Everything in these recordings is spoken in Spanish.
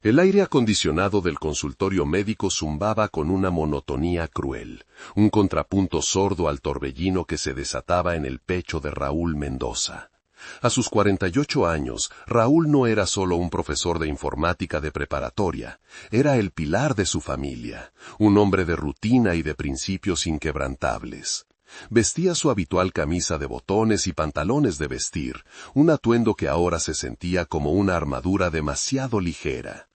El aire acondicionado del consultorio médico zumbaba con una monotonía cruel, un contrapunto sordo al torbellino que se desataba en el pecho de Raúl Mendoza. A sus 48 años, Raúl no era solo un profesor de informática de preparatoria, era el pilar de su familia, un hombre de rutina y de principios inquebrantables. Vestía su habitual camisa de botones y pantalones de vestir, un atuendo que ahora se sentía como una armadura demasiado ligera.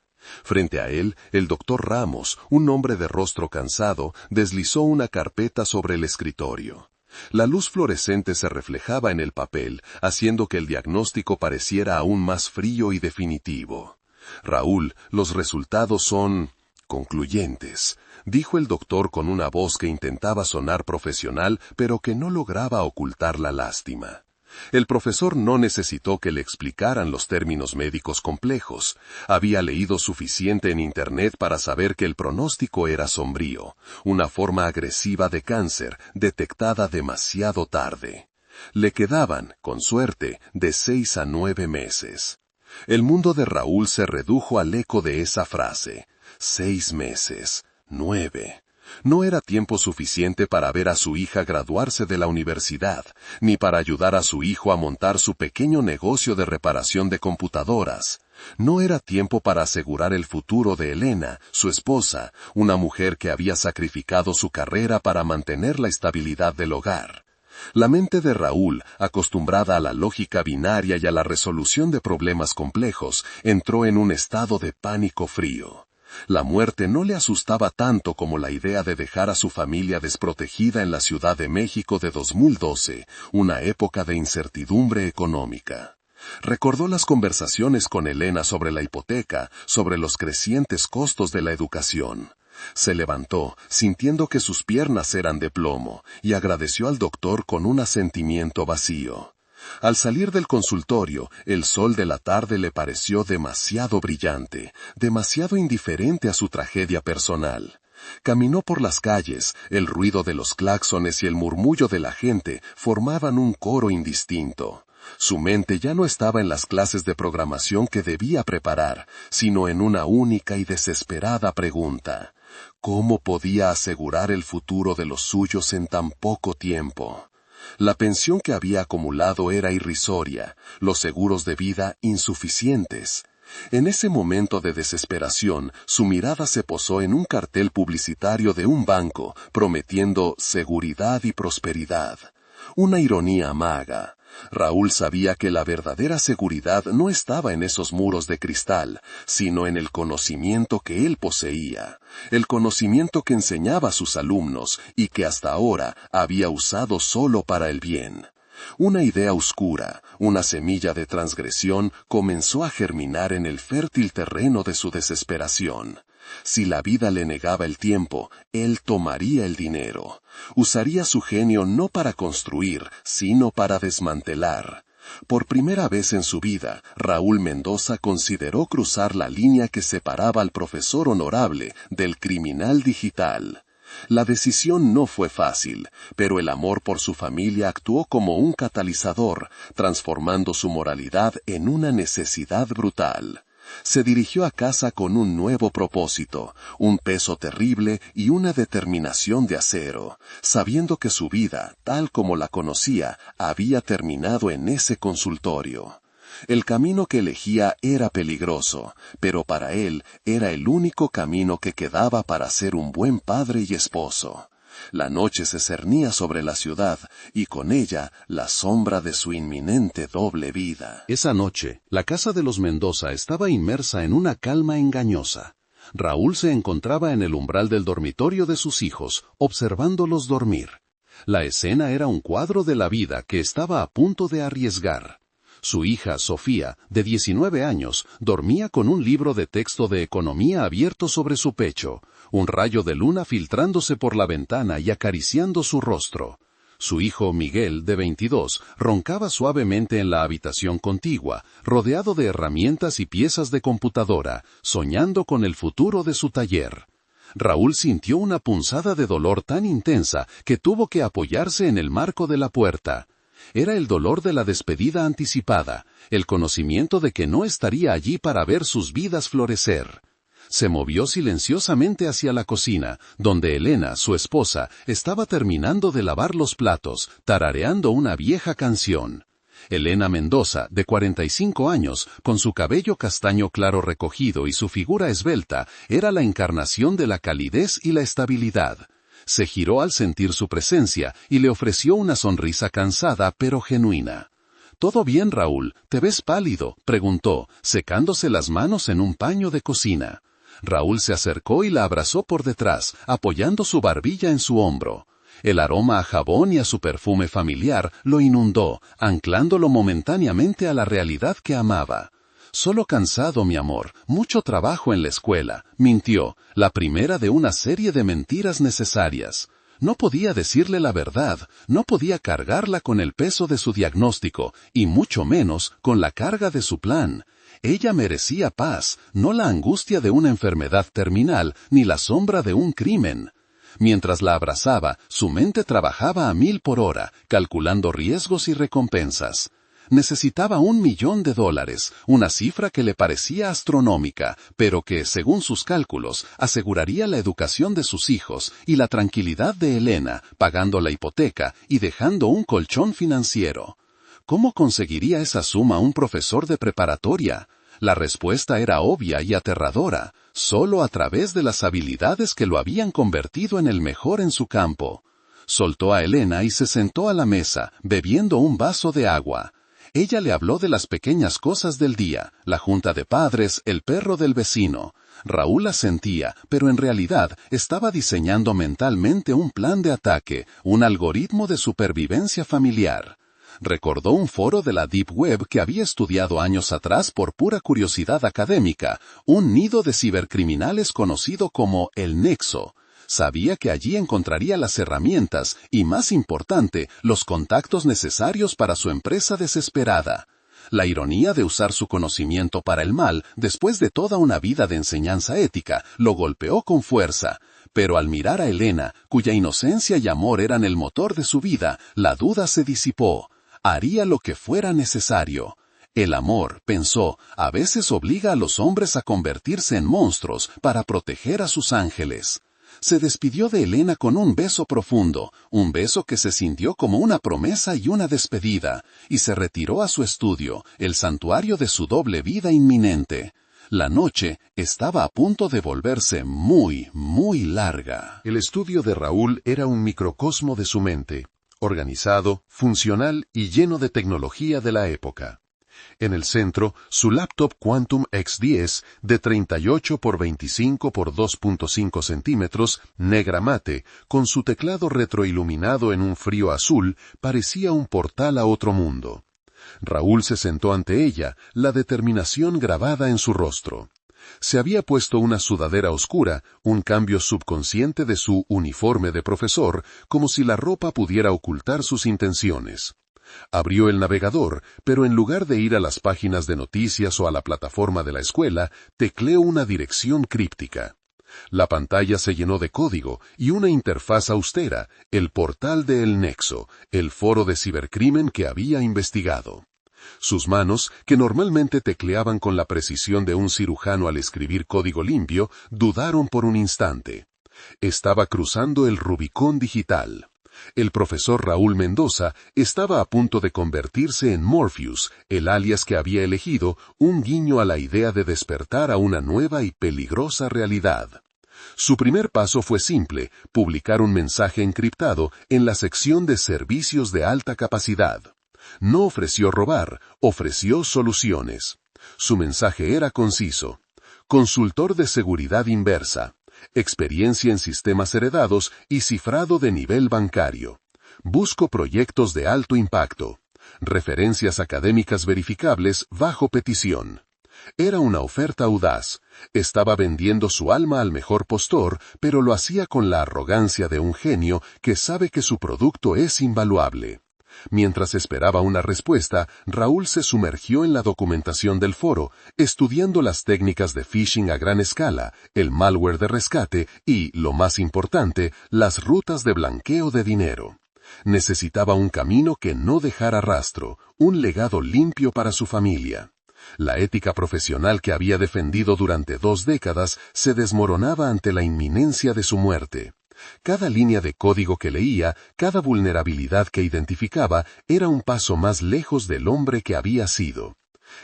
Frente a él, el doctor Ramos, un hombre de rostro cansado, deslizó una carpeta sobre el escritorio. La luz fluorescente se reflejaba en el papel, haciendo que el diagnóstico pareciera aún más frío y definitivo. Raúl, los resultados son concluyentes, dijo el doctor con una voz que intentaba sonar profesional, pero que no lograba ocultar la lástima. El profesor no necesitó que le explicaran los términos médicos complejos. Había leído suficiente en Internet para saber que el pronóstico era sombrío, una forma agresiva de cáncer, detectada demasiado tarde. Le quedaban, con suerte, de 6 a 9 meses. El mundo de Raúl se redujo al eco de esa frase. 6 meses, 9... No era tiempo suficiente para ver a su hija graduarse de la universidad, ni para ayudar a su hijo a montar su pequeño negocio de reparación de computadoras. No era tiempo para asegurar el futuro de Elena, su esposa, una mujer que había sacrificado su carrera para mantener la estabilidad del hogar. La mente de Raúl, acostumbrada a la lógica binaria y a la resolución de problemas complejos, entró en un estado de pánico frío. La muerte no le asustaba tanto como la idea de dejar a su familia desprotegida en la Ciudad de México de 2012, una época de incertidumbre económica. Recordó las conversaciones con Elena sobre la hipoteca, sobre los crecientes costos de la educación. Se levantó, sintiendo que sus piernas eran de plomo, y agradeció al doctor con un asentimiento vacío. Al salir del consultorio, el sol de la tarde le pareció demasiado brillante, demasiado indiferente a su tragedia personal. Caminó por las calles, el ruido de los claxones y el murmullo de la gente formaban un coro indistinto. Su mente ya no estaba en las clases de programación que debía preparar, sino en una única y desesperada pregunta. ¿Cómo podía asegurar el futuro de los suyos en tan poco tiempo? La pensión que había acumulado era irrisoria, los seguros de vida insuficientes. En ese momento de desesperación, su mirada se posó en un cartel publicitario de un banco, prometiendo seguridad y prosperidad. Una ironía maga. Raúl sabía que la verdadera seguridad no estaba en esos muros de cristal, sino en el conocimiento que él poseía, el conocimiento que enseñaba a sus alumnos y que hasta ahora había usado solo para el bien. Una idea oscura, una semilla de transgresión, comenzó a germinar en el fértil terreno de su desesperación. Si la vida le negaba el tiempo, él tomaría el dinero. Usaría su genio no para construir, sino para desmantelar. Por primera vez en su vida, Raúl Mendoza consideró cruzar la línea que separaba al profesor honorable del criminal digital. La decisión no fue fácil, pero el amor por su familia actuó como un catalizador, transformando su moralidad en una necesidad brutal. Se dirigió a casa con un nuevo propósito, un peso terrible y una determinación de acero, sabiendo que su vida, tal como la conocía, había terminado en ese consultorio. El camino que elegía era peligroso, pero para él era el único camino que quedaba para ser un buen padre y esposo. La noche se cernía sobre la ciudad, y con ella la sombra de su inminente doble vida. Esa noche, la casa de los Mendoza estaba inmersa en una calma engañosa. Raúl se encontraba en el umbral del dormitorio de sus hijos, observándolos dormir. La escena era un cuadro de la vida que estaba a punto de arriesgar. Su hija, Sofía, de 19 años, dormía con un libro de texto de economía abierto sobre su pecho, un rayo de luna filtrándose por la ventana y acariciando su rostro. Su hijo, Miguel, de 22, roncaba suavemente en la habitación contigua, rodeado de herramientas y piezas de computadora, soñando con el futuro de su taller. Raúl sintió una punzada de dolor tan intensa que tuvo que apoyarse en el marco de la puerta. Era el dolor de la despedida anticipada, el conocimiento de que no estaría allí para ver sus vidas florecer. Se movió silenciosamente hacia la cocina, donde Elena, su esposa, estaba terminando de lavar los platos, tarareando una vieja canción. Elena Mendoza, de 45 años, con su cabello castaño claro recogido y su figura esbelta, era la encarnación de la calidez y la estabilidad. Se giró al sentir su presencia y le ofreció una sonrisa cansada pero genuina. «¿Todo bien, Raúl? ¿Te ves pálido?», preguntó, secándose las manos en un paño de cocina. Raúl se acercó y la abrazó por detrás, apoyando su barbilla en su hombro. El aroma a jabón y a su perfume familiar lo inundó, anclándolo momentáneamente a la realidad que amaba. «Solo cansado, mi amor, mucho trabajo en la escuela», mintió, la primera de una serie de mentiras necesarias. No podía decirle la verdad, no podía cargarla con el peso de su diagnóstico, y mucho menos con la carga de su plan. Ella merecía paz, no la angustia de una enfermedad terminal, ni la sombra de un crimen. Mientras la abrazaba, su mente trabajaba a 1000 por hora, calculando riesgos y recompensas. Necesitaba $1 millón, una cifra que le parecía astronómica, pero que, según sus cálculos, aseguraría la educación de sus hijos y la tranquilidad de Elena, pagando la hipoteca y dejando un colchón financiero. ¿Cómo conseguiría esa suma un profesor de preparatoria? La respuesta era obvia y aterradora, solo a través de las habilidades que lo habían convertido en el mejor en su campo. Soltó a Elena y se sentó a la mesa, bebiendo un vaso de agua. Ella le habló de las pequeñas cosas del día, la junta de padres, el perro del vecino. Raúl asentía, pero en realidad estaba diseñando mentalmente un plan de ataque, un algoritmo de supervivencia familiar. Recordó un foro de la Deep Web que había estudiado años atrás por pura curiosidad académica, un nido de cibercriminales conocido como el Nexo. Sabía que allí encontraría las herramientas y, más importante, los contactos necesarios para su empresa desesperada. La ironía de usar su conocimiento para el mal, después de toda una vida de enseñanza ética, lo golpeó con fuerza. Pero al mirar a Elena, cuya inocencia y amor eran el motor de su vida, la duda se disipó. Haría lo que fuera necesario. El amor, pensó, a veces obliga a los hombres a convertirse en monstruos para proteger a sus ángeles. Se despidió de Elena con un beso profundo, un beso que se sintió como una promesa y una despedida, y se retiró a su estudio, el santuario de su doble vida inminente. La noche estaba a punto de volverse muy, muy larga. El estudio de Raúl era un microcosmo de su mente, organizado, funcional y lleno de tecnología de la época. En el centro, su laptop Quantum X10 de 38 por 25 por 2.5 centímetros, negra mate, con su teclado retroiluminado en un frío azul, parecía un portal a otro mundo. Raúl se sentó ante ella, la determinación grabada en su rostro. Se había puesto una sudadera oscura, un cambio subconsciente de su uniforme de profesor, como si la ropa pudiera ocultar sus intenciones. Abrió el navegador, pero en lugar de ir a las páginas de noticias o a la plataforma de la escuela, tecleó una dirección críptica. La pantalla se llenó de código y una interfaz austera, el portal de El Nexo, el foro de cibercrimen que había investigado. Sus manos, que normalmente tecleaban con la precisión de un cirujano al escribir código limpio, dudaron por un instante. Estaba cruzando el Rubicón digital. El profesor Raúl Mendoza estaba a punto de convertirse en Morpheus, el alias que había elegido, un guiño a la idea de despertar a una nueva y peligrosa realidad. Su primer paso fue simple, publicar un mensaje encriptado en la sección de servicios de alta capacidad. No ofreció robar, ofreció soluciones. Su mensaje era conciso. Consultor de seguridad inversa. Experiencia en sistemas heredados y cifrado de nivel bancario. Busco proyectos de alto impacto. Referencias académicas verificables bajo petición. Era una oferta audaz. Estaba vendiendo su alma al mejor postor, pero lo hacía con la arrogancia de un genio que sabe que su producto es invaluable. Mientras esperaba una respuesta, Raúl se sumergió en la documentación del foro, estudiando las técnicas de phishing a gran escala, el malware de rescate y, lo más importante, las rutas de blanqueo de dinero. Necesitaba un camino que no dejara rastro, un legado limpio para su familia. La ética profesional que había defendido durante 2 décadas se desmoronaba ante la inminencia de su muerte. Cada línea de código que leía, cada vulnerabilidad que identificaba, era un paso más lejos del hombre que había sido.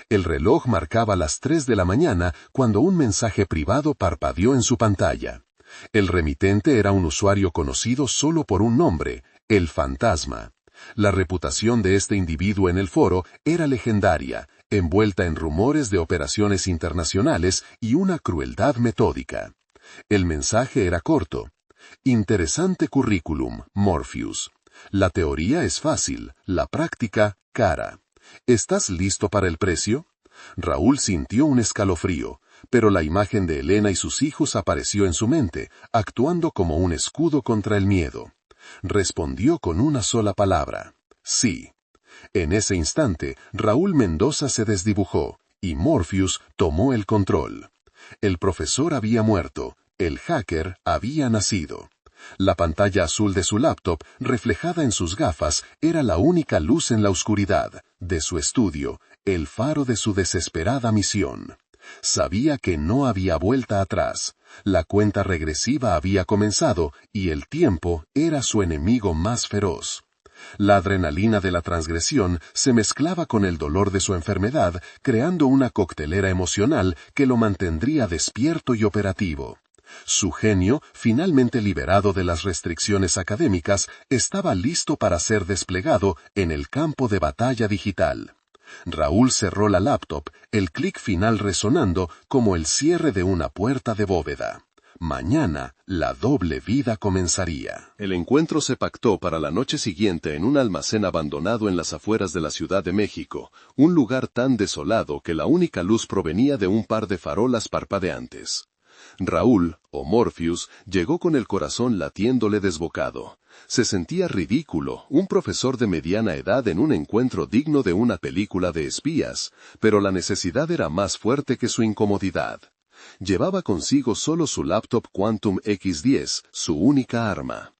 El reloj marcaba las 3 de la mañana cuando un mensaje privado parpadeó en su pantalla. El remitente era un usuario conocido solo por un nombre, el Fantasma. La reputación de este individuo en el foro era legendaria, envuelta en rumores de operaciones internacionales y una crueldad metódica. El mensaje era corto. Interesante currículum, Morpheus. La teoría es fácil, la práctica, cara. ¿Estás listo para el precio? Raúl sintió un escalofrío, pero la imagen de Elena y sus hijos apareció en su mente, actuando como un escudo contra el miedo. Respondió con una sola palabra: sí. En ese instante, Raúl Mendoza se desdibujó, y Morpheus tomó el control. El profesor había muerto, el hacker había nacido. La pantalla azul de su laptop, reflejada en sus gafas, era la única luz en la oscuridad de su estudio, el faro de su desesperada misión. Sabía que no había vuelta atrás. La cuenta regresiva había comenzado y el tiempo era su enemigo más feroz. La adrenalina de la transgresión se mezclaba con el dolor de su enfermedad, creando una coctelera emocional que lo mantendría despierto y operativo. Su genio, finalmente liberado de las restricciones académicas, estaba listo para ser desplegado en el campo de batalla digital. Raúl cerró la laptop, el clic final resonando como el cierre de una puerta de bóveda. Mañana, la doble vida comenzaría. El encuentro se pactó para la noche siguiente en un almacén abandonado en las afueras de la Ciudad de México, un lugar tan desolado que la única luz provenía de un par de farolas parpadeantes. Raúl, o Morpheus, llegó con el corazón latiéndole desbocado. Se sentía ridículo, un profesor de mediana edad en un encuentro digno de una película de espías, pero la necesidad era más fuerte que su incomodidad. Llevaba consigo solo su laptop Quantum X10, su única arma.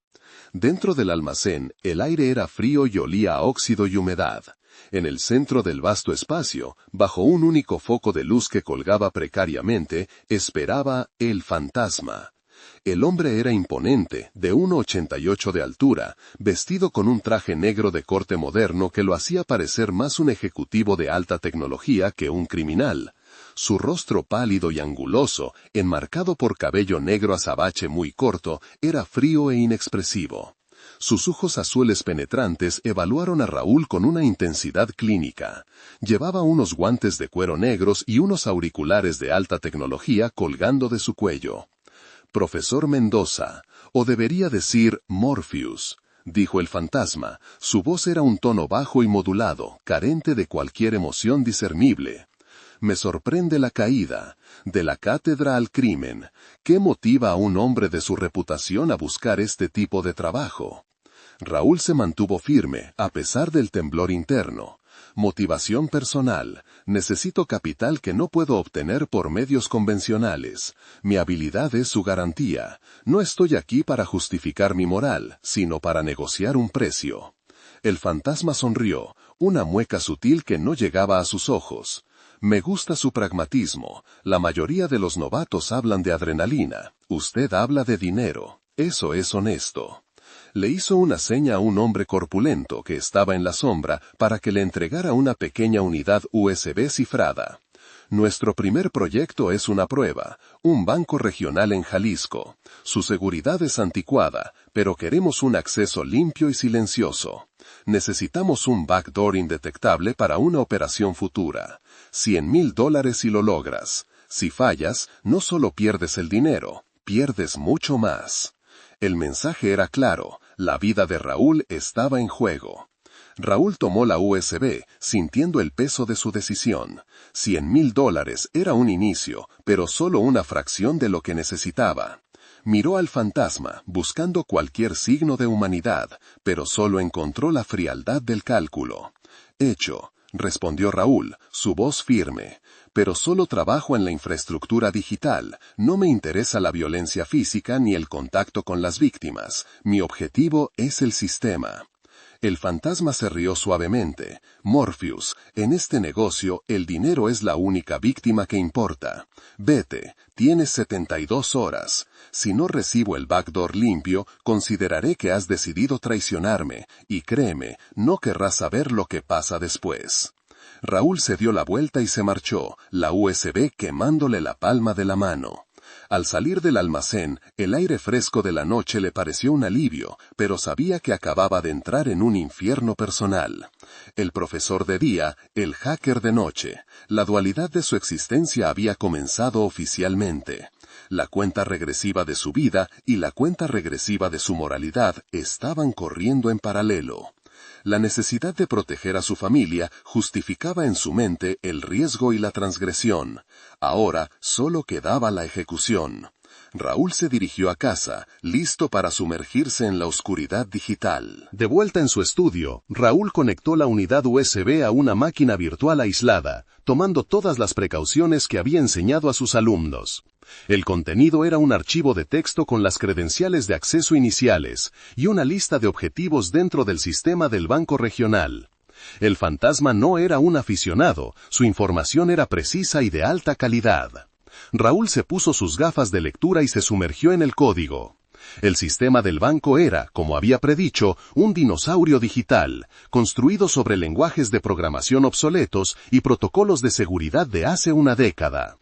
Dentro del almacén, el aire era frío y olía a óxido y humedad. En el centro del vasto espacio, bajo un único foco de luz que colgaba precariamente, esperaba el Fantasma. El hombre era imponente, de 1,88 de altura, vestido con un traje negro de corte moderno que lo hacía parecer más un ejecutivo de alta tecnología que un criminal. Su rostro pálido y anguloso, enmarcado por cabello negro azabache muy corto, era frío e inexpresivo. Sus ojos azules penetrantes evaluaron a Raúl con una intensidad clínica. Llevaba unos guantes de cuero negros y unos auriculares de alta tecnología colgando de su cuello. «Profesor Mendoza, o debería decir Morpheus», dijo el Fantasma. Su voz era un tono bajo y modulado, carente de cualquier emoción discernible. «Me sorprende la caída, de la cátedra al crimen. ¿Qué motiva a un hombre de su reputación a buscar este tipo de trabajo?» Raúl se mantuvo firme, a pesar del temblor interno. «Motivación personal. Necesito capital que no puedo obtener por medios convencionales. Mi habilidad es su garantía. No estoy aquí para justificar mi moral, sino para negociar un precio». El Fantasma sonrió, una mueca sutil que no llegaba a sus ojos. «Me gusta su pragmatismo. La mayoría de los novatos hablan de adrenalina. Usted habla de dinero. Eso es honesto». Le hizo una seña a un hombre corpulento que estaba en la sombra para que le entregara una pequeña unidad USB cifrada. «Nuestro primer proyecto es una prueba, un banco regional en Jalisco. Su seguridad es anticuada, pero queremos un acceso limpio y silencioso. Necesitamos un backdoor indetectable para una operación futura. $100,000 si lo logras. Si fallas, no solo pierdes el dinero, pierdes mucho más». El mensaje era claro, la vida de Raúl estaba en juego. Raúl tomó la USB, sintiendo el peso de su decisión. $100,000 era un inicio, pero solo una fracción de lo que necesitaba. Miró al Fantasma, buscando cualquier signo de humanidad, pero solo encontró la frialdad del cálculo. «Hecho», respondió Raúl, su voz firme. «Pero solo trabajo en la infraestructura digital. No me interesa la violencia física ni el contacto con las víctimas. Mi objetivo es el sistema». El fantasma se rió suavemente. Morpheus, en este negocio el dinero es la única víctima que importa. Vete, tienes 72 horas. Si no recibo el backdoor limpio, consideraré que has decidido traicionarme, y créeme, no querrás saber lo que pasa después. Raúl se dio la vuelta y se marchó, la USB quemándole la palma de la mano. Al salir del almacén, el aire fresco de la noche le pareció un alivio, pero sabía que acababa de entrar en un infierno personal. El profesor de día, el hacker de noche. La dualidad de su existencia había comenzado oficialmente. La cuenta regresiva de su vida y la cuenta regresiva de su moralidad estaban corriendo en paralelo. La necesidad de proteger a su familia justificaba en su mente el riesgo y la transgresión. Ahora solo quedaba la ejecución. Raúl se dirigió a casa, listo para sumergirse en la oscuridad digital. De vuelta en su estudio, Raúl conectó la unidad USB a una máquina virtual aislada, tomando todas las precauciones que había enseñado a sus alumnos. El contenido era un archivo de texto con las credenciales de acceso iniciales y una lista de objetivos dentro del sistema del Banco Regional. El fantasma no era un aficionado, su información era precisa y de alta calidad. Raúl se puso sus gafas de lectura y se sumergió en el código. El sistema del banco era, como había predicho, un dinosaurio digital, construido sobre lenguajes de programación obsoletos y protocolos de seguridad de hace una década.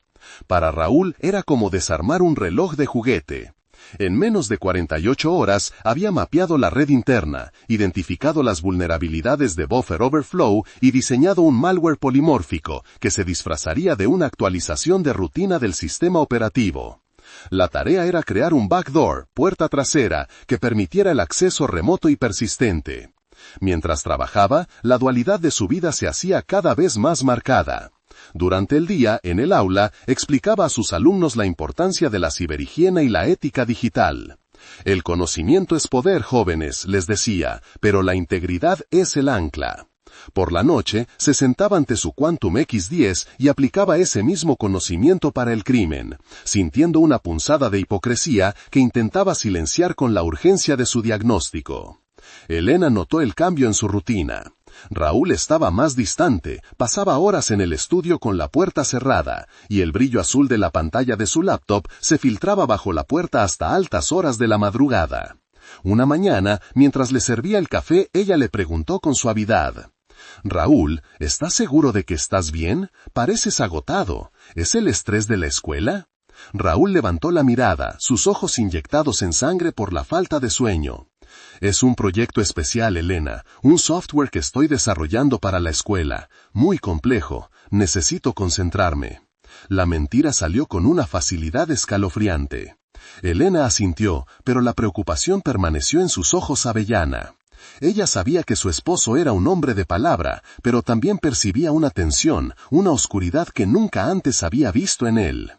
Para Raúl era como desarmar un reloj de juguete. En menos de 48 horas había mapeado la red interna, identificado las vulnerabilidades de buffer overflow y diseñado un malware polimórfico que se disfrazaría de una actualización de rutina del sistema operativo. La tarea era crear un backdoor, puerta trasera, que permitiera el acceso remoto y persistente. Mientras trabajaba, la dualidad de su vida se hacía cada vez más marcada. Durante el día, en el aula, explicaba a sus alumnos la importancia de la ciberhigiene y la ética digital. El conocimiento es poder, jóvenes, les decía, pero la integridad es el ancla. Por la noche, se sentaba ante su Quantum X10 y aplicaba ese mismo conocimiento para el crimen, sintiendo una punzada de hipocresía que intentaba silenciar con la urgencia de su diagnóstico. Elena notó el cambio en su rutina. Raúl estaba más distante, pasaba horas en el estudio con la puerta cerrada, y el brillo azul de la pantalla de su laptop se filtraba bajo la puerta hasta altas horas de la madrugada. Una mañana, mientras le servía el café, ella le preguntó con suavidad: «Raúl, ¿estás seguro de que estás bien? Pareces agotado. ¿Es el estrés de la escuela?» Raúl levantó la mirada, sus ojos inyectados en sangre por la falta de sueño. «Es un proyecto especial, Elena, un software que estoy desarrollando para la escuela. Muy complejo. Necesito concentrarme». La mentira salió con una facilidad escalofriante. Elena asintió, pero la preocupación permaneció en sus ojos avellana. Ella sabía que su esposo era un hombre de palabra, pero también percibía una tensión, una oscuridad que nunca antes había visto en él.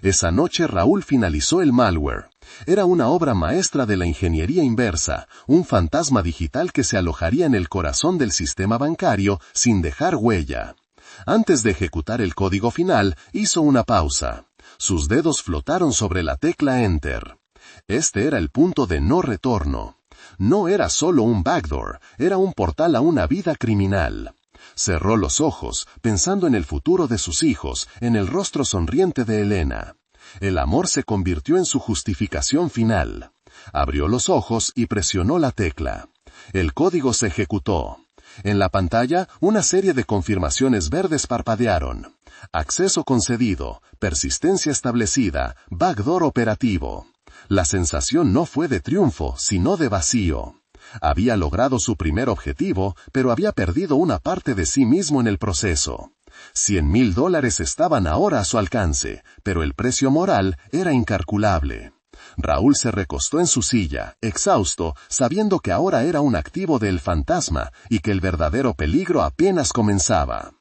Esa noche Raúl finalizó el malware. Era una obra maestra de la ingeniería inversa, un fantasma digital que se alojaría en el corazón del sistema bancario sin dejar huella. Antes de ejecutar el código final, hizo una pausa. Sus dedos flotaron sobre la tecla Enter. Este era el punto de no retorno. No era solo un backdoor, era un portal a una vida criminal. Cerró los ojos, pensando en el futuro de sus hijos, en el rostro sonriente de Elena. El amor se convirtió en su justificación final. Abrió los ojos y presionó la tecla. El código se ejecutó. En la pantalla, una serie de confirmaciones verdes parpadearon. Acceso concedido, persistencia establecida, backdoor operativo. La sensación no fue de triunfo, sino de vacío. Había logrado su primer objetivo, pero había perdido una parte de sí mismo en el proceso. $100,000 estaban ahora a su alcance, pero el precio moral era incalculable. Raúl se recostó en su silla, exhausto, sabiendo que ahora era un activo del fantasma y que el verdadero peligro apenas comenzaba.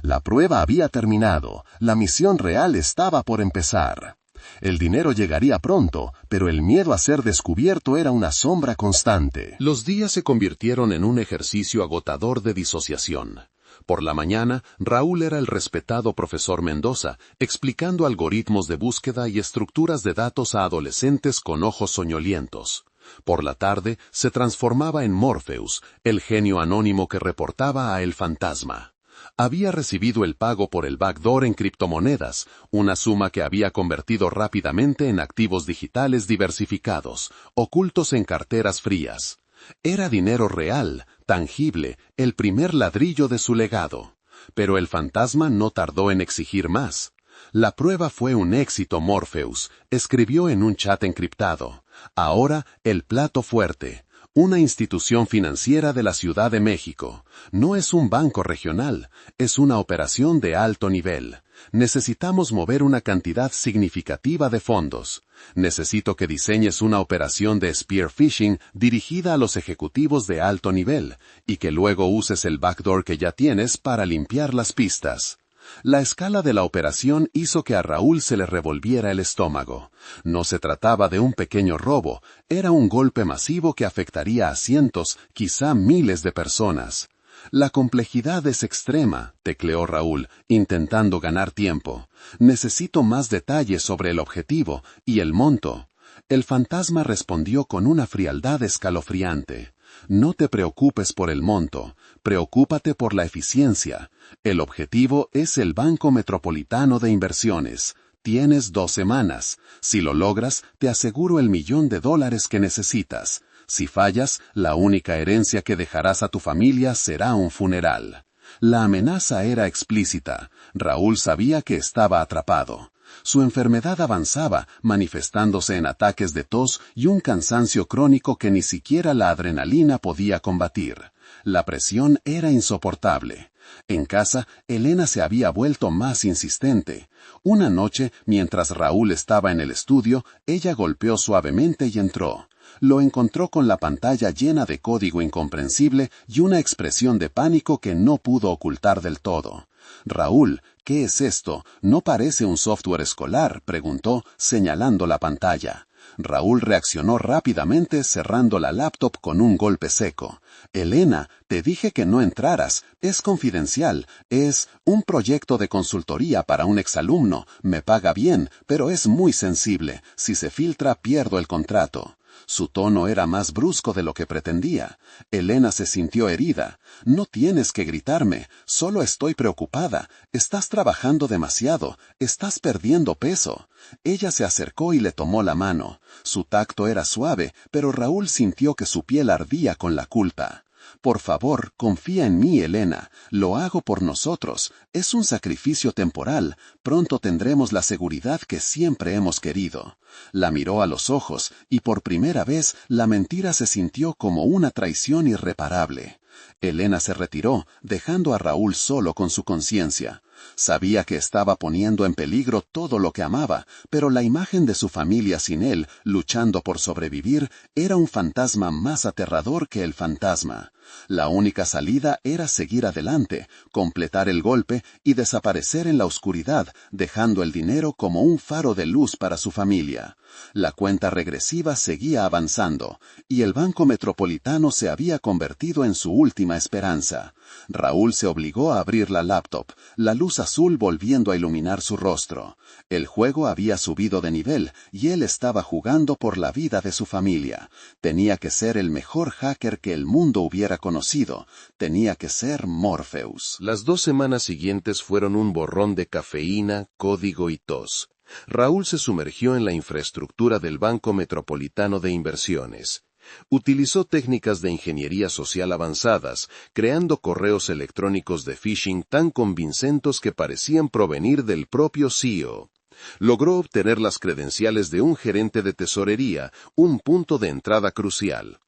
La prueba había terminado, la misión real estaba por empezar. El dinero llegaría pronto, pero el miedo a ser descubierto era una sombra constante. Los días se convirtieron en un ejercicio agotador de disociación. Por la mañana, Raúl era el respetado profesor Mendoza, explicando algoritmos de búsqueda y estructuras de datos a adolescentes con ojos soñolientos. Por la tarde se transformaba en Morpheus, el genio anónimo que reportaba a El Fantasma. Había recibido el pago por el backdoor en criptomonedas, una suma que había convertido rápidamente en activos digitales diversificados, ocultos en carteras frías. Era dinero real, tangible, el primer ladrillo de su legado. Pero el fantasma no tardó en exigir más. La prueba fue un éxito, Morpheus, escribió en un chat encriptado. Ahora, el plato fuerte. Una institución financiera de la Ciudad de México. No es un banco regional, es una operación de alto nivel. Necesitamos mover una cantidad significativa de fondos. Necesito que diseñes una operación de spear phishing dirigida a los ejecutivos de alto nivel, y que luego uses el backdoor que ya tienes para limpiar las pistas. La escala de la operación hizo que a Raúl se le revolviera el estómago. No se trataba de un pequeño robo, era un golpe masivo que afectaría a cientos, quizá miles de personas. La complejidad es extrema, tecleó Raúl, intentando ganar tiempo. Necesito más detalles sobre el objetivo y el monto. El fantasma respondió con una frialdad escalofriante. No te preocupes por el monto, preocúpate por la eficiencia. El objetivo es el Banco Metropolitano de Inversiones. Tienes 2 semanas. Si lo logras, te aseguro el $1.000.000 que necesitas. Si fallas, la única herencia que dejarás a tu familia será un funeral. La amenaza era explícita. Raúl sabía que estaba atrapado. Su enfermedad avanzaba, manifestándose en ataques de tos y un cansancio crónico que ni siquiera la adrenalina podía combatir. La presión era insoportable. En casa, Elena se había vuelto más insistente. Una noche, mientras Raúl estaba en el estudio, ella golpeó suavemente y entró. Lo encontró con la pantalla llena de código incomprensible y una expresión de pánico que no pudo ocultar del todo. Raúl, ¿qué es esto? ¿No parece un software escolar?, preguntó, señalando la pantalla. Raúl reaccionó rápidamente, cerrando la laptop con un golpe seco. Elena, te dije que no entraras, es confidencial, es un proyecto de consultoría para un exalumno, me paga bien, pero es muy sensible, si se filtra pierdo el contrato. Su tono era más brusco de lo que pretendía. Elena se sintió herida. No tienes que gritarme, solo estoy preocupada. Estás trabajando demasiado, estás perdiendo peso. Ella se acercó y le tomó la mano. Su tacto era suave, pero Raúl sintió que su piel ardía con la culpa. Por favor, confía en mí, Elena. Lo hago por nosotros. Es un sacrificio temporal. Pronto tendremos la seguridad que siempre hemos querido. La miró a los ojos, y por primera vez la mentira se sintió como una traición irreparable. Elena se retiró, dejando a Raúl solo con su conciencia. Sabía que estaba poniendo en peligro todo lo que amaba, pero la imagen de su familia sin él, luchando por sobrevivir, era un fantasma más aterrador que el fantasma. La única salida era seguir adelante, completar el golpe y desaparecer en la oscuridad, dejando el dinero como un faro de luz para su familia. La cuenta regresiva seguía avanzando, y el Banco Metropolitano se había convertido en su última esperanza. Raúl se obligó a abrir la laptop, la luz azul volviendo a iluminar su rostro. El juego había subido de nivel, y él estaba jugando por la vida de su familia. Tenía que ser el mejor hacker que el mundo hubiera conocido. Tenía que ser Morpheus. Las 2 semanas siguientes fueron un borrón de cafeína, código y tos. Raúl se sumergió en la infraestructura del Banco Metropolitano de Inversiones. Utilizó técnicas de ingeniería social avanzadas, creando correos electrónicos de phishing tan convincentes que parecían provenir del propio CEO. Logró obtener las credenciales de un gerente de tesorería, un punto de entrada crucial.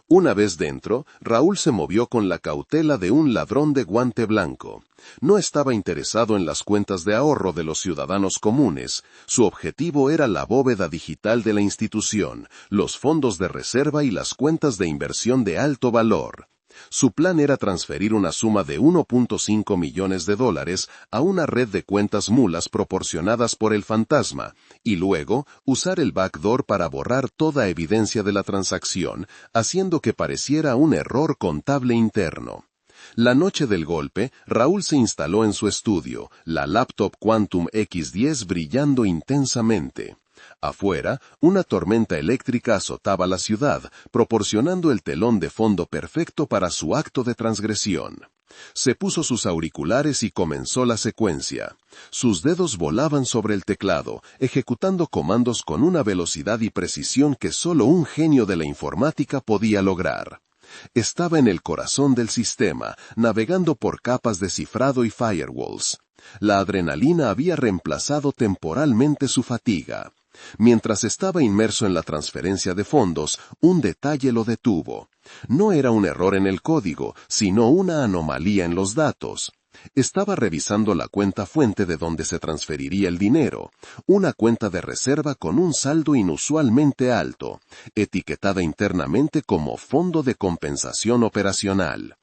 Una vez dentro, Raúl se movió con la cautela de un ladrón de guante blanco. No estaba interesado en las cuentas de ahorro de los ciudadanos comunes. Su objetivo era la bóveda digital de la institución, los fondos de reserva y las cuentas de inversión de alto valor. Su plan era transferir una suma de $1.5 millones a una red de cuentas mulas proporcionadas por el fantasma, y luego usar el backdoor para borrar toda evidencia de la transacción, haciendo que pareciera un error contable interno. La noche del golpe, Raúl se instaló en su estudio, la laptop Quantum X10 brillando intensamente. Afuera, una tormenta eléctrica azotaba la ciudad, proporcionando el telón de fondo perfecto para su acto de transgresión. Se puso sus auriculares y comenzó la secuencia. Sus dedos volaban sobre el teclado, ejecutando comandos con una velocidad y precisión que solo un genio de la informática podía lograr. Estaba en el corazón del sistema, navegando por capas de cifrado y firewalls. La adrenalina había reemplazado temporalmente su fatiga. Mientras estaba inmerso en la transferencia de fondos, un detalle lo detuvo. No era un error en el código, sino una anomalía en los datos. Estaba revisando la cuenta fuente de donde se transferiría el dinero, una cuenta de reserva con un saldo inusualmente alto, etiquetada internamente como Fondo de Compensación Operacional.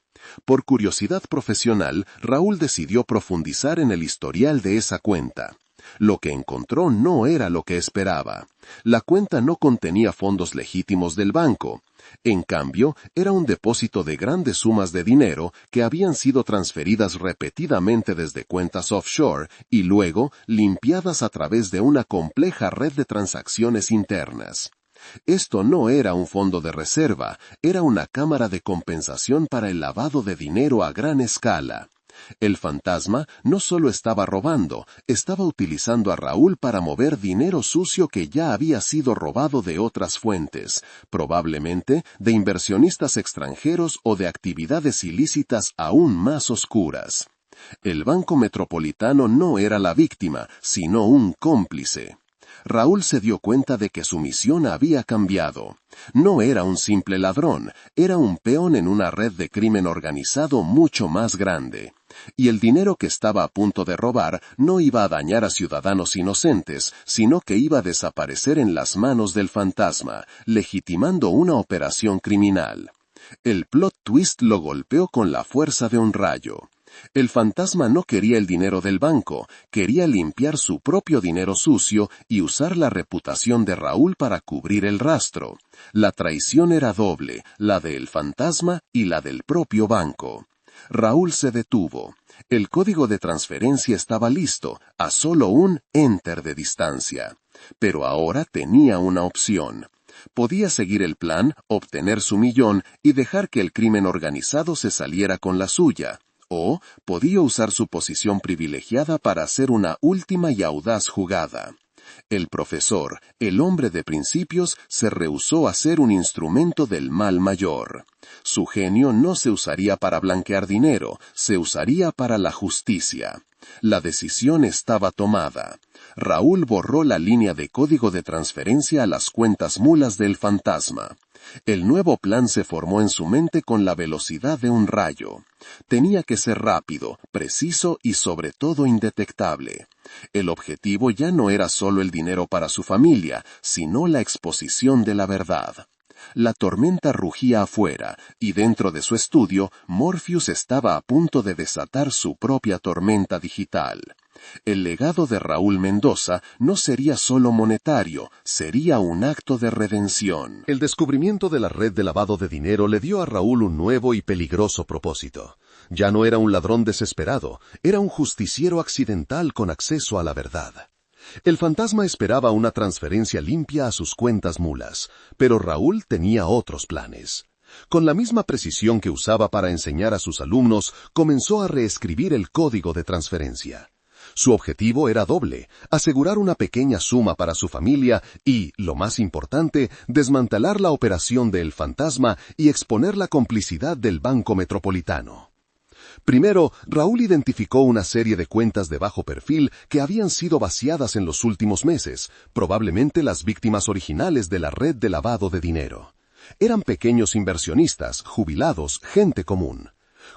Por curiosidad profesional, Raúl decidió profundizar en el historial de esa cuenta. Lo que encontró no era lo que esperaba. La cuenta no contenía fondos legítimos del banco. En cambio, era un depósito de grandes sumas de dinero que habían sido transferidas repetidamente desde cuentas offshore y luego limpiadas a través de una compleja red de transacciones internas. Esto no era un fondo de reserva, era una cámara de compensación para el lavado de dinero a gran escala. El fantasma no solo estaba robando, estaba utilizando a Raúl para mover dinero sucio que ya había sido robado de otras fuentes, probablemente de inversionistas extranjeros o de actividades ilícitas aún más oscuras. El Banco Metropolitano no era la víctima, sino un cómplice. Raúl se dio cuenta de que su misión había cambiado. No era un simple ladrón, era un peón en una red de crimen organizado mucho más grande. Y el dinero que estaba a punto de robar no iba a dañar a ciudadanos inocentes, sino que iba a desaparecer en las manos del fantasma, legitimando una operación criminal. El plot twist lo golpeó con la fuerza de un rayo. El fantasma no quería el dinero del banco, quería limpiar su propio dinero sucio y usar la reputación de Raúl para cubrir el rastro. La traición era doble, la del fantasma y la del propio banco. Raúl se detuvo. El código de transferencia estaba listo, a solo un enter de distancia. Pero ahora tenía una opción. Podía seguir el plan, obtener su millón y dejar que el crimen organizado se saliera con la suya. O podía usar su posición privilegiada para hacer una última y audaz jugada. El profesor, el hombre de principios, se rehusó a ser un instrumento del mal mayor. Su genio no se usaría para blanquear dinero, se usaría para la justicia. La decisión estaba tomada. Raúl borró la línea de código de transferencia a las cuentas mulas del fantasma. El nuevo plan se formó en su mente con la velocidad de un rayo. Tenía que ser rápido, preciso y sobre todo indetectable. El objetivo ya no era solo el dinero para su familia, sino la exposición de la verdad. La tormenta rugía afuera, y dentro de su estudio, Morpheus estaba a punto de desatar su propia tormenta digital. El legado de Raúl Mendoza no sería solo monetario, sería un acto de redención. El descubrimiento de la red de lavado de dinero le dio a Raúl un nuevo y peligroso propósito. Ya no era un ladrón desesperado, era un justiciero accidental con acceso a la verdad. El fantasma esperaba una transferencia limpia a sus cuentas mulas, pero Raúl tenía otros planes. Con la misma precisión que usaba para enseñar a sus alumnos, comenzó a reescribir el código de transferencia. Su objetivo era doble, asegurar una pequeña suma para su familia y, lo más importante, desmantelar la operación del fantasma y exponer la complicidad del Banco Metropolitano. Primero, Raúl identificó una serie de cuentas de bajo perfil que habían sido vaciadas en los últimos meses, probablemente las víctimas originales de la red de lavado de dinero. Eran pequeños inversionistas, jubilados, gente común.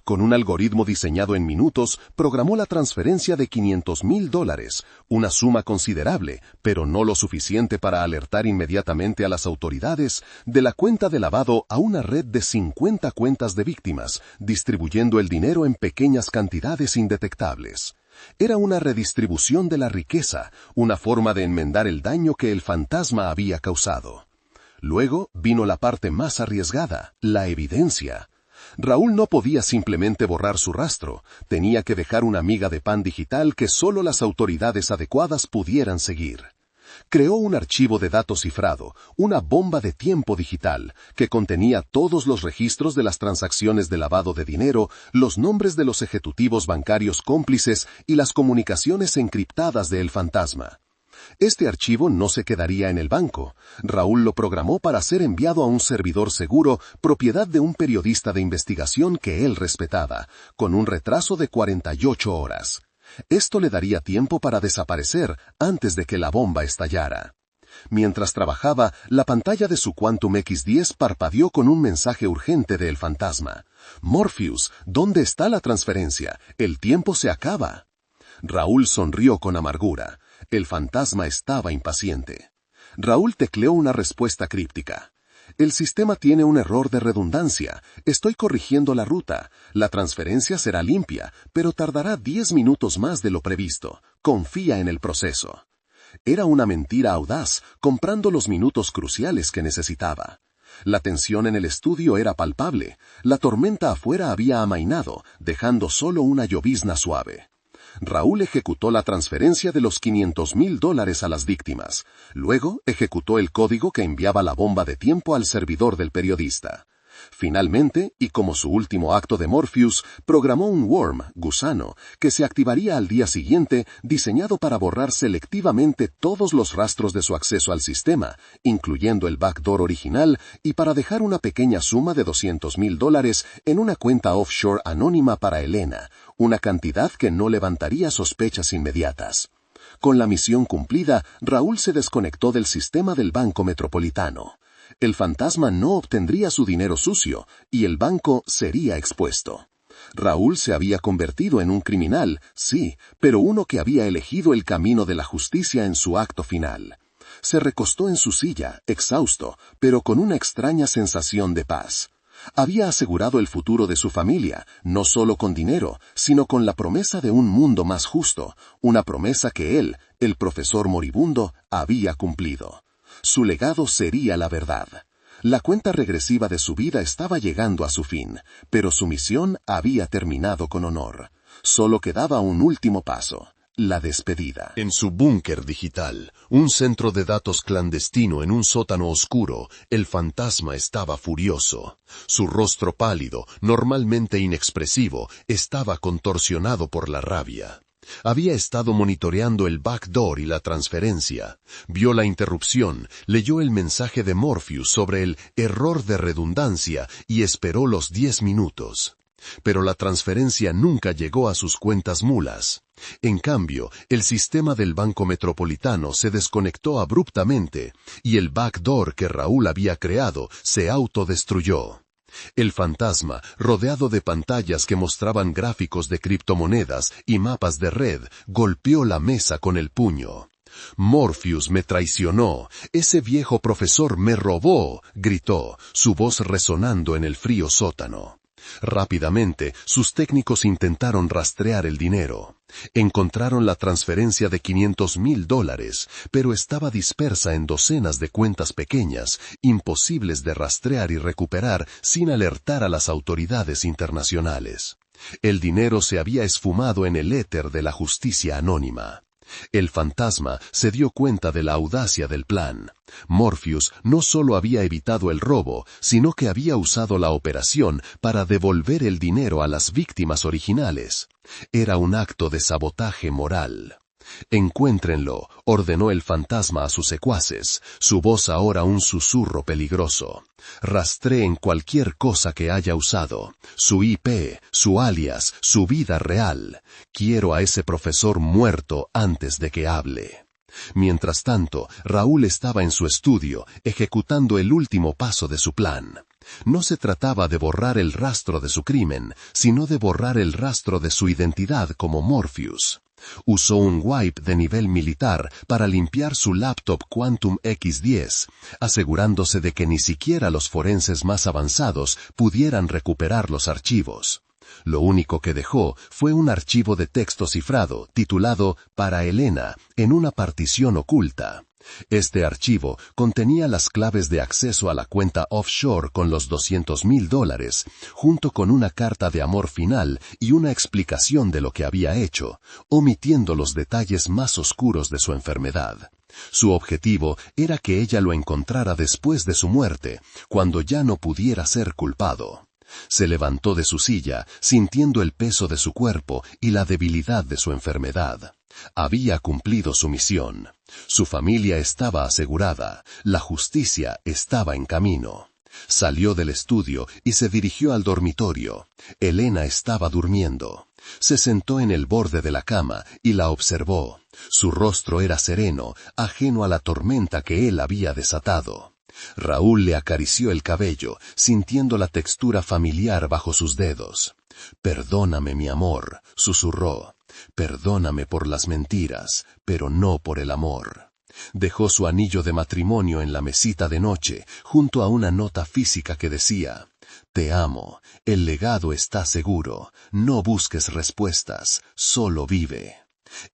Con un algoritmo diseñado en minutos, programó la transferencia de $500,000, una suma considerable, pero no lo suficiente para alertar inmediatamente a las autoridades, de la cuenta de lavado a una red de 50 cuentas de víctimas, distribuyendo el dinero en pequeñas cantidades indetectables. Era una redistribución de la riqueza, una forma de enmendar el daño que el fantasma había causado. Luego vino la parte más arriesgada, la evidencia. Raúl no podía simplemente borrar su rastro, tenía que dejar una miga de pan digital que solo las autoridades adecuadas pudieran seguir. Creó un archivo de datos cifrado, una bomba de tiempo digital, que contenía todos los registros de las transacciones de lavado de dinero, los nombres de los ejecutivos bancarios cómplices y las comunicaciones encriptadas de El Fantasma. Este archivo no se quedaría en el banco. Raúl lo programó para ser enviado a un servidor seguro, propiedad de un periodista de investigación que él respetaba, con un retraso de 48 horas. Esto le daría tiempo para desaparecer antes de que la bomba estallara. Mientras trabajaba, la pantalla de su Quantum X10 parpadeó con un mensaje urgente de El Fantasma. «Morpheus, ¿dónde está la transferencia? El tiempo se acaba». Raúl sonrió con amargura. El Fantasma estaba impaciente. Raúl tecleó una respuesta críptica. «El sistema tiene un error de redundancia. Estoy corrigiendo la ruta. La transferencia será limpia, pero tardará 10 minutos más de lo previsto. Confía en el proceso». Era una mentira audaz, comprando los minutos cruciales que necesitaba. La tensión en el estudio era palpable. La tormenta afuera había amainado, dejando solo una llovizna suave. Raúl ejecutó la transferencia de los $500,000 a las víctimas. Luego ejecutó el código que enviaba la bomba de tiempo al servidor del periodista. Finalmente, y como su último acto de Morpheus, programó un worm, gusano, que se activaría al día siguiente, diseñado para borrar selectivamente todos los rastros de su acceso al sistema, incluyendo el backdoor original, y para dejar una pequeña suma de $200,000 en una cuenta offshore anónima para Elena, una cantidad que no levantaría sospechas inmediatas. Con la misión cumplida, Raúl se desconectó del sistema del Banco Metropolitano. El Fantasma no obtendría su dinero sucio, y el banco sería expuesto. Raúl se había convertido en un criminal, sí, pero uno que había elegido el camino de la justicia en su acto final. Se recostó en su silla, exhausto, pero con una extraña sensación de paz. Había asegurado el futuro de su familia, no solo con dinero, sino con la promesa de un mundo más justo, una promesa que él, el profesor moribundo, había cumplido. Su legado sería la verdad. La cuenta regresiva de su vida estaba llegando a su fin, pero su misión había terminado con honor. Solo quedaba un último paso: la despedida. En su búnker digital, un centro de datos clandestino en un sótano oscuro, el Fantasma estaba furioso. Su rostro pálido, normalmente inexpresivo, estaba contorsionado por la rabia. Había estado monitoreando el backdoor y la transferencia. Vio la interrupción, leyó el mensaje de Morpheus sobre el error de redundancia y esperó los 10 minutos. Pero la transferencia nunca llegó a sus cuentas mulas. En cambio, el sistema del Banco Metropolitano se desconectó abruptamente y el backdoor que Raúl había creado se autodestruyó. El Fantasma, rodeado de pantallas que mostraban gráficos de criptomonedas y mapas de red, golpeó la mesa con el puño. «Morpheus me traicionó, ese viejo profesor me robó», gritó, su voz resonando en el frío sótano. Rápidamente, sus técnicos intentaron rastrear el dinero. Encontraron la transferencia de $500,000, pero estaba dispersa en docenas de cuentas pequeñas, imposibles de rastrear y recuperar sin alertar a las autoridades internacionales. El dinero se había esfumado en el éter de la justicia anónima. El Fantasma se dio cuenta de la audacia del plan. Morpheus no solo había evitado el robo, sino que había usado la operación para devolver el dinero a las víctimas originales. Era un acto de sabotaje moral. «Encuéntrenlo», ordenó el Fantasma a sus secuaces, su voz ahora un susurro peligroso. «Rastreen cualquier cosa que haya usado, su IP, su alias, su vida real. Quiero a ese profesor muerto antes de que hable». Mientras tanto, Raúl estaba en su estudio, ejecutando el último paso de su plan. No se trataba de borrar el rastro de su crimen, sino de borrar el rastro de su identidad como Morpheus. Usó un wipe de nivel militar para limpiar su laptop Quantum X10, asegurándose de que ni siquiera los forenses más avanzados pudieran recuperar los archivos. Lo único que dejó fue un archivo de texto cifrado titulado «Para Elena» en una partición oculta. Este archivo contenía las claves de acceso a la cuenta offshore con los $200,000, junto con una carta de amor final y una explicación de lo que había hecho, omitiendo los detalles más oscuros de su enfermedad. Su objetivo era que ella lo encontrara después de su muerte, cuando ya no pudiera ser culpado. Se levantó de su silla, sintiendo el peso de su cuerpo y la debilidad de su enfermedad. Había cumplido su misión. Su familia estaba asegurada. La justicia estaba en camino. Salió del estudio y se dirigió al dormitorio. Elena estaba durmiendo. Se sentó en el borde de la cama y la observó. Su rostro era sereno, ajeno a la tormenta que él había desatado. Raúl le acarició el cabello, sintiendo la textura familiar bajo sus dedos. «Perdóname, mi amor», susurró. «Perdóname por las mentiras, pero no por el amor». Dejó su anillo de matrimonio en la mesita de noche, junto a una nota física que decía: «Te amo, el legado está seguro, no busques respuestas, solo vive».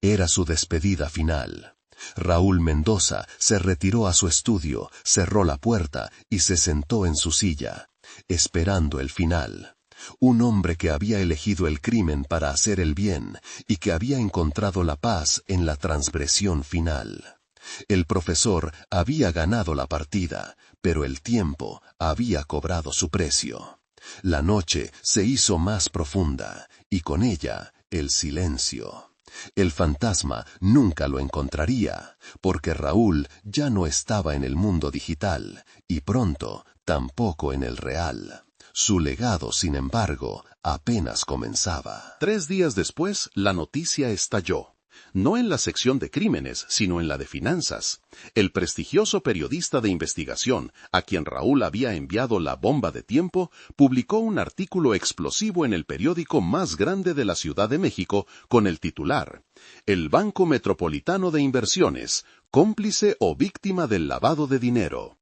Era su despedida final. Raúl Mendoza se retiró a su estudio, cerró la puerta y se sentó en su silla, esperando el final. Un hombre que había elegido el crimen para hacer el bien y que había encontrado la paz en la transgresión final. El profesor había ganado la partida, pero el tiempo había cobrado su precio. La noche se hizo más profunda y con ella el silencio. El fantasma nunca lo encontraría, porque Raúl ya no estaba en el mundo digital y pronto tampoco en el real. Su legado, sin embargo, apenas comenzaba. 3 días después, la noticia estalló. No en la sección de crímenes, sino en la de finanzas. El prestigioso periodista de investigación, a quien Raúl había enviado la bomba de tiempo, publicó un artículo explosivo en el periódico más grande de la Ciudad de México con el titular: «El Banco Metropolitano de Inversiones, cómplice o víctima del lavado de dinero».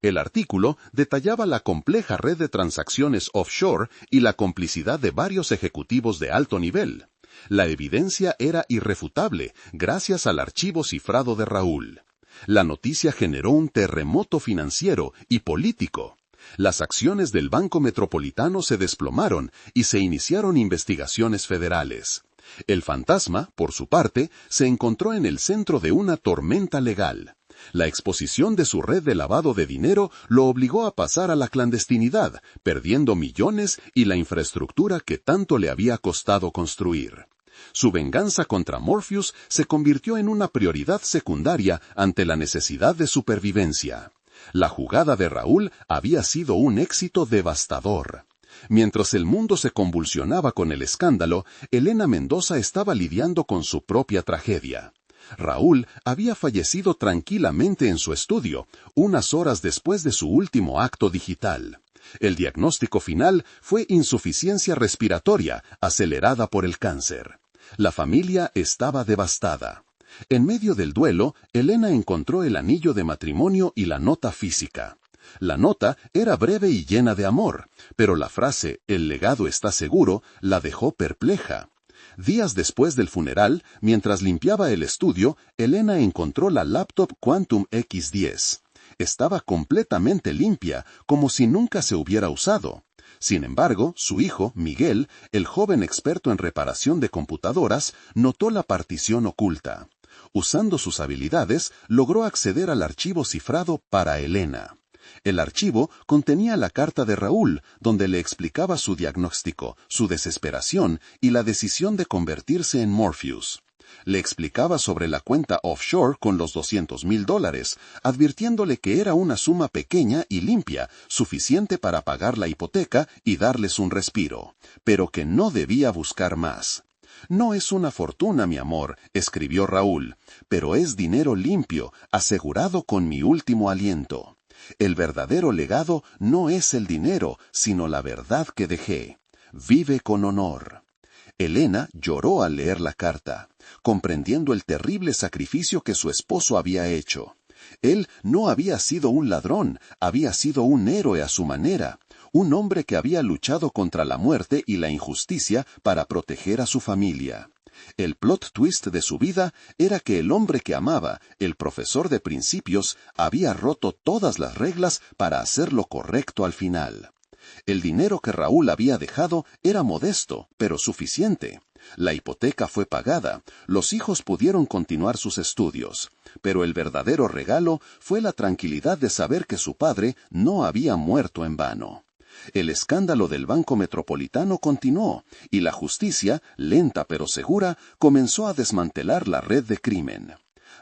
El artículo detallaba la compleja red de transacciones offshore y la complicidad de varios ejecutivos de alto nivel. La evidencia era irrefutable gracias al archivo cifrado de Raúl. La noticia generó un terremoto financiero y político. Las acciones del Banco Metropolitano se desplomaron y se iniciaron investigaciones federales. El fantasma, por su parte, se encontró en el centro de una tormenta legal. La exposición de su red de lavado de dinero lo obligó a pasar a la clandestinidad, perdiendo millones y la infraestructura que tanto le había costado construir. Su venganza contra Morpheus se convirtió en una prioridad secundaria ante la necesidad de supervivencia. La jugada de Raúl había sido un éxito devastador. Mientras el mundo se convulsionaba con el escándalo, Elena Mendoza estaba lidiando con su propia tragedia. Raúl había fallecido tranquilamente en su estudio, unas horas después de su último acto digital. El diagnóstico final fue insuficiencia respiratoria, acelerada por el cáncer. La familia estaba devastada. En medio del duelo, Elena encontró el anillo de matrimonio y la nota física. La nota era breve y llena de amor, pero la frase «el legado está seguro» la dejó perpleja. Días después del funeral, mientras limpiaba el estudio, Elena encontró la laptop Quantum X10. Estaba completamente limpia, como si nunca se hubiera usado. Sin embargo, su hijo, Miguel, el joven experto en reparación de computadoras, notó la partición oculta. Usando sus habilidades, logró acceder al archivo cifrado para Elena. El archivo contenía la carta de Raúl, donde le explicaba su diagnóstico, su desesperación y la decisión de convertirse en Morpheus. Le explicaba sobre la cuenta offshore con los $200,000, advirtiéndole que era una suma pequeña y limpia, suficiente para pagar la hipoteca y darles un respiro, pero que no debía buscar más. «No es una fortuna, mi amor», escribió Raúl, «pero es dinero limpio, asegurado con mi último aliento. El verdadero legado no es el dinero, sino la verdad que dejé. Vive con honor». Elena lloró al leer la carta, comprendiendo el terrible sacrificio que su esposo había hecho. Él no había sido un ladrón, había sido un héroe a su manera, un hombre que había luchado contra la muerte y la injusticia para proteger a su familia. El plot twist de su vida era que el hombre que amaba, el profesor de principios, había roto todas las reglas para hacer lo correcto al final. El dinero que Raúl había dejado era modesto, pero suficiente. La hipoteca fue pagada, los hijos pudieron continuar sus estudios, pero el verdadero regalo fue la tranquilidad de saber que su padre no había muerto en vano. El escándalo del Banco Metropolitano continuó, y la justicia, lenta pero segura, comenzó a desmantelar la red de crimen.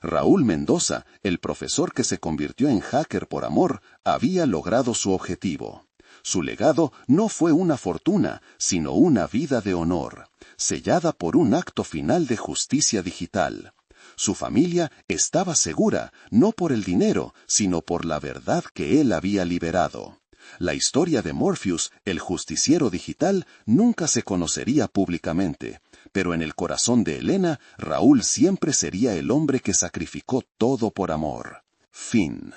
Raúl Mendoza, el profesor que se convirtió en hacker por amor, había logrado su objetivo. Su legado no fue una fortuna, sino una vida de honor, sellada por un acto final de justicia digital. Su familia estaba segura, no por el dinero, sino por la verdad que él había liberado. La historia de Morpheus, el justiciero digital, nunca se conocería públicamente, pero en el corazón de Elena, Raúl siempre sería el hombre que sacrificó todo por amor. Fin.